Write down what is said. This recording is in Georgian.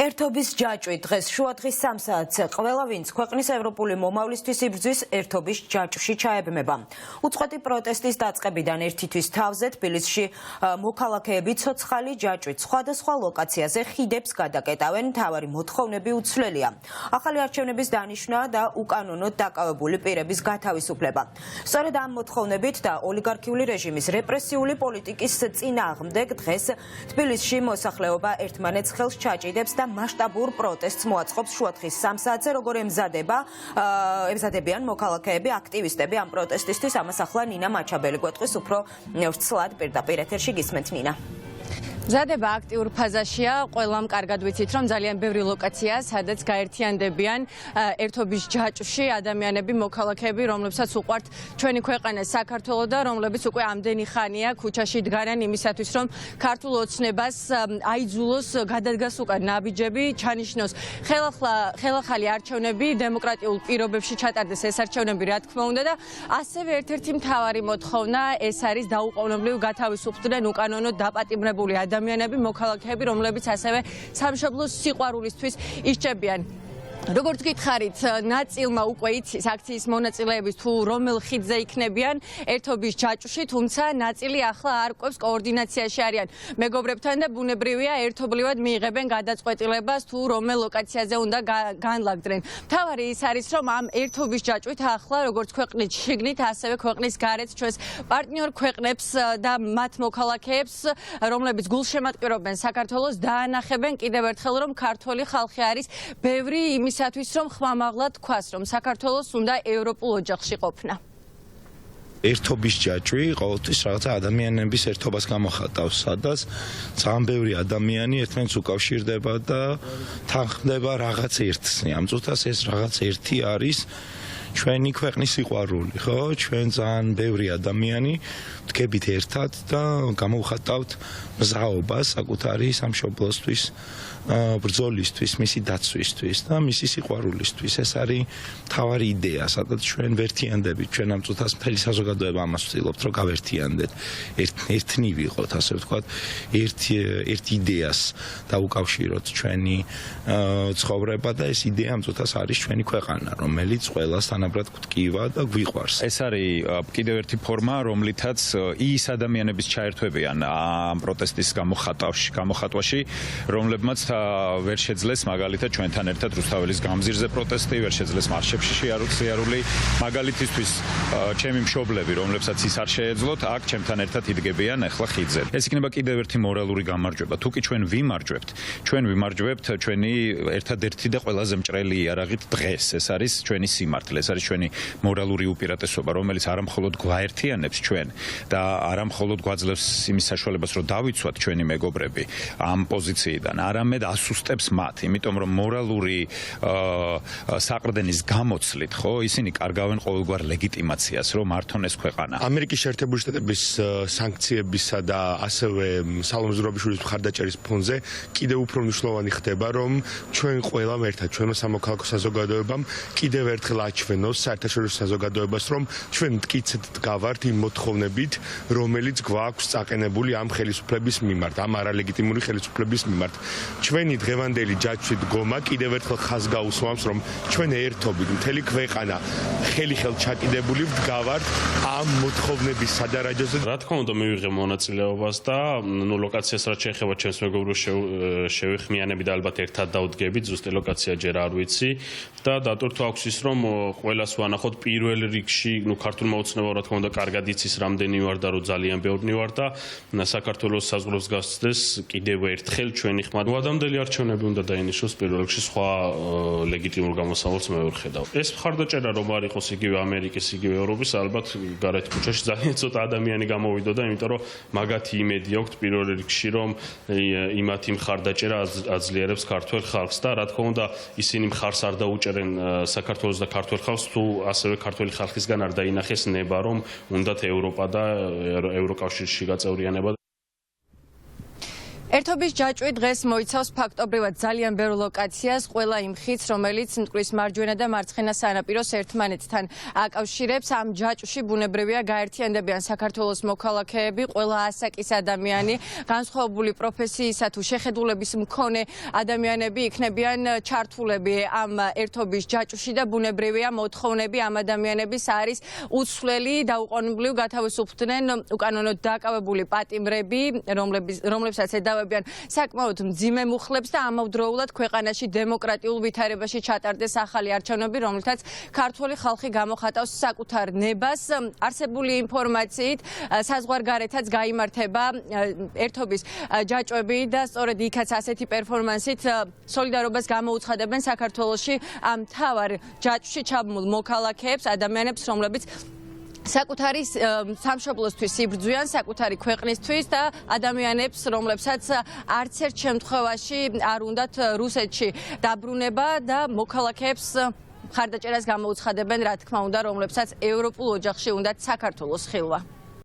ერთობის ჯაჭვი დღეს შუადღის 3 საათზე ყველა ვინც ქვეყნის ევროპული მომავლისთვის იბრძვის ერთობის ჯაჭვში ჩაებმება. უწყვეტი პროტესტის დაწყებიდან ერთი თვის თავზე თბილისში მოქალაქეები ცოცხალი ჯაჭვით სხვადასხვა ლოკაციაზე ხიდებს გადაკეტავენ. მთავარი მოთხოვნები უცვლელია. ახალი არჩევნების დანიშვნა და უკანონოდ დაკავებული პირების გათავისუფლება. სწორედ ამ მოთხოვნებით და ოლიგარქიული რეჟიმის რეპრესიული პოლიტიკის წინააღმდეგ დღეს თბილისში მოსახლეობა ერთმანეთს ხელს ჩაჭიდებს და მასშტაბურ პროტესტს მოაწყობს შუადღის 3 საათზე, როგორ ემზადებიან მოქალაქეები, აქტივისტები ამ პროტესტისთვის. ამას ახლა ნინა მაჩაბელი გვეტყვის უფრო ვრცლად პირდაპირ ეთერში გისმენთ ნინა. მზადება აქტიურ ფაზაშია, ყველამ კარგად ვიცით, რომ ძალიან ბევრი ლოკაციაა, სადაც გაერთიანდებიან ერთობის ჯაჭვში ადამიანები, მოქალაქეები, რომლებსაც უყვართ ჩვენი ქვეყანა საქართველო და რომლებიც უკვე ამდენი ხანია ქუჩაში დგანან იმისათვის, რომ ქართულ ოცნებას აიძულოს გადადგას უკან ნაბიჯები, ჩანიშნოს ხელახალი არჩევნები, დემოკრატიულ პირობებში ჩატარდეს ეს არჩევნები, რა თქმა უნდა და ასევე ერთ-ერთი მთავარი მოთხოვნა ეს არის დაუყოვნებლივ გათავისუფლდნენ უკანონოდ დაპატიმრებული ადამიანები, მოქალაქეები, რომლებიც ასევე სამშობლოს სიყვარულისთვის ისჭებიან. როგორც გითხარით, ნაწილმა უკვე იცის აქციის მონაწილეების თუ რომელ ხიდზე იქნებიან ერთობის ჯაჭვში, თუმცა ნაწილი ახლა არ ყვევს კოორდინაციაში არიან მეგობრებთან და ბუნებრივია ერთობლივად მიიღებენ გადაწყვეტილებას თუ რომელ ლოკაციაზე უნდა განლაგდნენ. მთავარი ის არის, რომ ამ ერთობის ჯაჭვით ახლა როგორც ქვეყნის შიგნით, ასევე ქვეყნის გარეთ ჩვენს პარტნიორ ქვეყნებს და მათ მოქალაქეებს, რომლებიც გულშემატკივრობენ საქართველოს, დაანახებენ კიდევ ერთხელ, რომ ქართველი ხალხი არის ბევრი იმისათვის, რომ ხმამაღლა თქვას, რომ საქართველოს უნდა ევროპულ ოჯახში ყოფნა. ერთობის ჯაჭვი ყოველთვის რაღაცა ადამიანების ერთობას გამოხატავს, სადაც ძალიან ბევრი ადამიანი ერთმანეთს უკავშირდება და თანხმდება რაღაც ერთსნი. ამ წუთას ეს რაღაც ერთი არის ჩვენი ქვეყნის სიყვარული, ხო? ჩვენ ძალიან ბევრი ადამიანი ვდგებით ერთად და გამოვხატავთ მზაობას საკუთარი სამშობლოსთვის, ბრძოლისთვის, მისი დაცვისთვის და მისი სიყვარულისთვის. ეს არის მთავარი იდეა, სადაც ჩვენ ვერთიანდებით, ჩვენ ამ წუთას მთელი საზოგადოება ამას ვცდილობთ, რომ გავერთიანდეთ, ერთნი ვიყოთ, ასე ვთქვათ, ერთ იდეას დაუკავშიროთ ჩვენი ცხოვრება და ეს იდეა ამ წუთას არის ჩვენი ქვეყანა, რომელიც ყველას თანაბრად გვტკივა და გვიყვარს. ეს არის კიდევ ერთი ფორმა, რომლითაც ის ადამიანების ჩაერთვებიან ამ პროტესტის გამოხატვაში, რომლებმაც ვერ შეძლეს მაგალითად ჩვენთან ერთად რუსთაველის გამზირზე პროტესტი, ვერ შეძლეს მარშებში შეარული, მაგალითისთვის ჩემი მშობლები, რომლებსაც ის არ შეეძლოთ, აქ ჩემთან ერთად იდგებიან ახლა ხიდზე. ეს იქნება კიდევ ერთი მორალური გამარჯვება. თუ კი ჩვენ ვიმარჯვებთ ჩვენი ერთადერთი და ყველაზე მჭრელი იარაღით დღეს. ეს არის ჩვენი სიმართლე, ეს არის ჩვენი მორალური უპირატესობა, რომელიც არამხოლოდ გვაერთიანებს ჩვენ და არამხოლოდ გვაძლევს იმის საშუალებას, რომ დავიცვათ ჩვენი მეგობრები ამ პოზიციიდან, არამედ ასუსტებს მათ, იმიტომ რომ მორალური საყრდენის გამოცლით, ხო, ისინი კარგავენ ყოველგვარ ლეგიტიმაციას, რომ მართონ ეს ქვეყანა. ამერიკის შეერთებული შტატების სანქციებისა და ასევე სალომე ზურაბიშვილის მხარდაჭერის ფონზე კიდევ უფრო მნიშვნელოვანი ხდება, რომ ჩვენ ყველამ ერთად, ჩვენო სამოქალაქო საზოგადოებამ კიდევ ერთხელ აჩვენოს საერთაშორისო საზოგადოებას, რომ ჩვენ მტკიცედ დგავართ იმ მოთხოვნებით, რომელიც გვაქვს წაყენებული ამ ხელისუფლების მიმართ, ამ არალეგიტიმური ხელისუფლების მიმართ. ჩვენი დღევანდელი ჯაჭვში დგომა კიდევ ერთხელ ხაზს გაუსვამს, რომ ჩვენ ერთობით მთელი ქვეყანა ხელი-ხელ ჩაკიდებული ვდგავართ ამ მოთხოვნების სადარაჯოზე. რა თქმა უნდა მივიღე მონაწილეობას და ლოკაციას რაც შეეხება ჩემს მეგობრებს შევიხმიანები და ალბათ ერთად დავდგებით, ზუსტი ლოკაცია ჯერ არ ვიცი და დატვირთვა აქვს ის, რომ ყველას ვანახოთ პირველ რიგში, ქართულმა ოცნებამ რა თქმა უნდა კარგად იცის რამდენი ვარ და რომ ძალიან ბევრი ვარ და საქართველოს საზღვრებს გასცდეს კიდევ ერთხელ ჩვენი ხმა. ადამიანელი არჩევნები უნდა დაინიშნოს პირველ რიგში, სხვა ლეგიტიმურ გამოსავალს მე ვერ ხედავ. ეს მხარდაჭერა რომ არ იყოს იგივე ამერიკის, იგივე ევროპის, ალბათ გარეთ ქუჩაში ძალიან ცოტა ადამიანი გამოვიდოდა, იმიტომ რომ მაგათი იმედი აქვს პირველ რიგში, რომ იმათი მხარდაჭერა აძლიერებს ქართველ ხალხს და რა თქმა უნდა ისინი მხარს არ დაუჭერენ საქართველოს და ქართველ ხალხს, თუ ასევე ქართველი ხალხისგან არ დაინახეს ნება, რომ უნდათ ევროპა და ევროკავშირში გაწევრიანება. ერთობის ჯაჭვი დღეს მოიცავს ფაქტობრივად ძალიან ბევრ ლოკაციას, ყველა იმ ხიდს, რომელიც მტკვრის მარჯვენა და მარცხენა სანაპიროს ერთმანეთთან აკავშირებს. ამ ჯაჭვში ბუნებრივია გაერთიანდებიან საქართველოს მოქალაქეები, ყველა ასაკის ადამიანი, განსხვავებული პროფესიისა თუ შეხედულების მქონე ადამიანები იქნებიან ჩართულები ამ ერთობის ჯაჭვში და ბუნებრივია მოთხოვნები ამ ადამიანების არის უცვლელი დაუყოვნებლივ გათავისუფლდნენ უკანონოდ დაკავებული პატიმრები, რომლებსაც ედავებიან საკმაოდ მძიმე მუხლებს და ამავდროულად ქვეყანაში დემოკრატიულ ვითარებაში ჩატარდეს ახალი არჩევნები, რომლითაც ქართული ხალხი გამოხატავს საკუთარ ნებას. არსებული ინფორმაციით საზღვარგარეთაც გაიმართება ერთობის ჯაჭვები და სწორედ იქაც ასეთი პერფორმანსით სოლიდარობას გამოუცხადებენ საქართველოში ამ მთავარ ჯაჭვში ჩაბმულ მოქალაქეებს, ადამიანებს, რომლებიც საკუთარი სამშობლოსთვის იბრძვიან, საკუთარი ქვეყნისთვის და ადამიანებს, რომლებსაც არც ერთ შემთხვევაში არ უნდათ რუსეთში დაბრუნება და მოქალაქეებს მხარდაჭერას გამოუცხადებენ, რა თქმა უნდა, რომლებსაც ევროპულ ოჯახში უნდათ საქართველოს ხილვა.